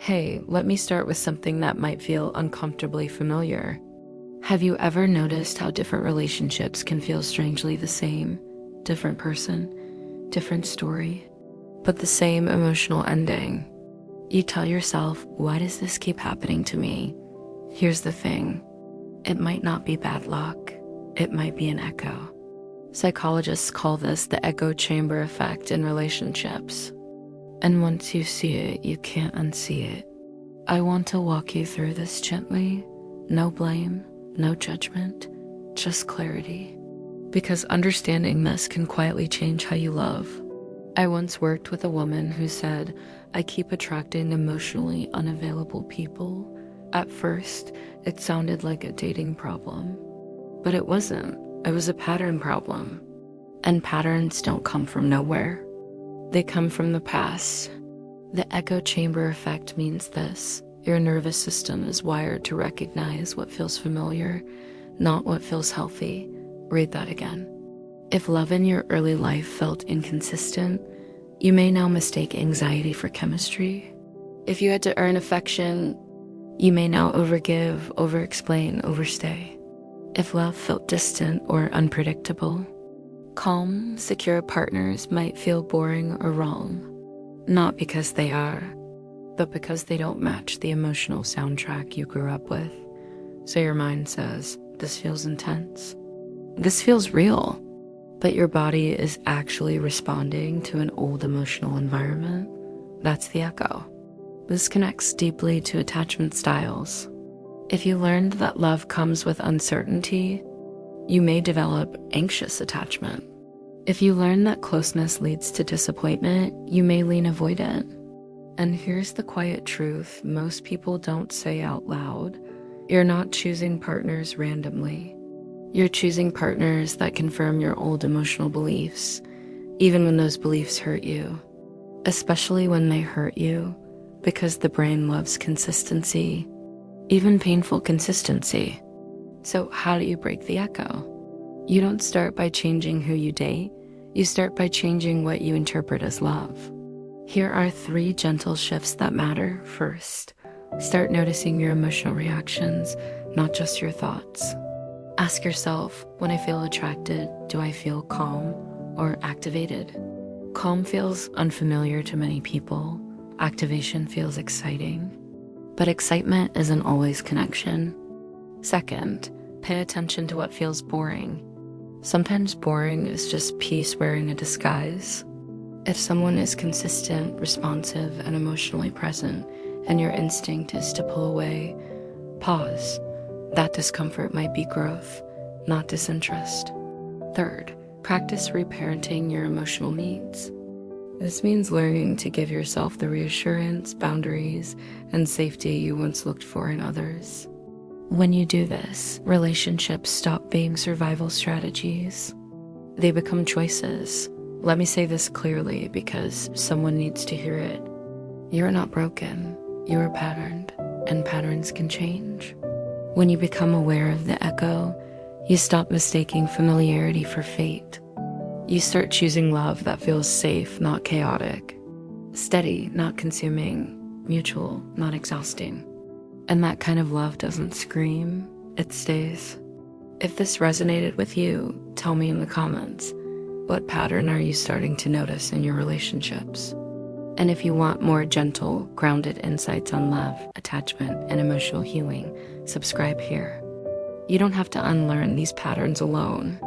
Hey, let me start with something that might feel uncomfortably familiar. Have you ever noticed how different relationships can feel strangely the same? Different person, different story, but the same emotional ending. You tell yourself, why does this keep happening to me? Here's the thing. It might not be bad luck. It might be an echo. Psychologists call this the echo chamber effect in relationships. And once you see it, you can't unsee it. I want to walk you through this gently. No blame, no judgment, just clarity. Because understanding this can quietly change how you love. I once worked with a woman who said, I keep attracting emotionally unavailable people. At first, it sounded like a dating problem. But it wasn't. It was a pattern problem. And patterns don't come from nowhere. They come from the past. The echo chamber effect means this. Your nervous system is wired to recognize what feels familiar, not what feels healthy. Read that again. If love in your early life felt inconsistent, you may now mistake anxiety for chemistry. If you had to earn affection, you may now overgive, overexplain, overstay. If love felt distant or unpredictable, calm, secure partners might feel boring or wrong. Not because they are, but because they don't match the emotional soundtrack you grew up with. So your mind says, this feels intense. This feels real. But your body is actually responding to an old emotional environment. That's the echo. This connects deeply to attachment styles. If you learned that love comes with uncertainty, you may develop anxious attachment. If you learn that closeness leads to disappointment, you may lean avoidant. And here's the quiet truth most people don't say out loud. You're not choosing partners randomly. You're choosing partners that confirm your old emotional beliefs, even when those beliefs hurt you. Especially when they hurt you, because the brain loves consistency, even painful consistency. So how do you break the echo? You don't start by changing who you date. You start by changing what you interpret as love. Here are 3 gentle shifts that matter. First, start noticing your emotional reactions, not just your thoughts. Ask yourself, when I feel attracted, do I feel calm or activated? Calm feels unfamiliar to many people. Activation feels exciting. But excitement isn't always connection. Second, pay attention to what feels boring. Sometimes boring is just peace wearing a disguise. If someone is consistent, responsive, and emotionally present, and your instinct is to pull away, pause. That discomfort might be growth, not disinterest. Third, practice reparenting your emotional needs. This means learning to give yourself the reassurance, boundaries, and safety you once looked for in others. When you do this, relationships stop being survival strategies. They become choices. Let me say this clearly because someone needs to hear it. You're not broken. You are patterned, and patterns can change. When you become aware of the echo, you stop mistaking familiarity for fate. You start choosing love that feels safe, not chaotic. Steady, not consuming. Mutual, not exhausting. And that kind of love doesn't scream, it stays. If this resonated with you, tell me in the comments. What pattern are you starting to notice in your relationships? And if you want more gentle, grounded insights on love, attachment, and emotional healing, subscribe here. You don't have to unlearn these patterns alone.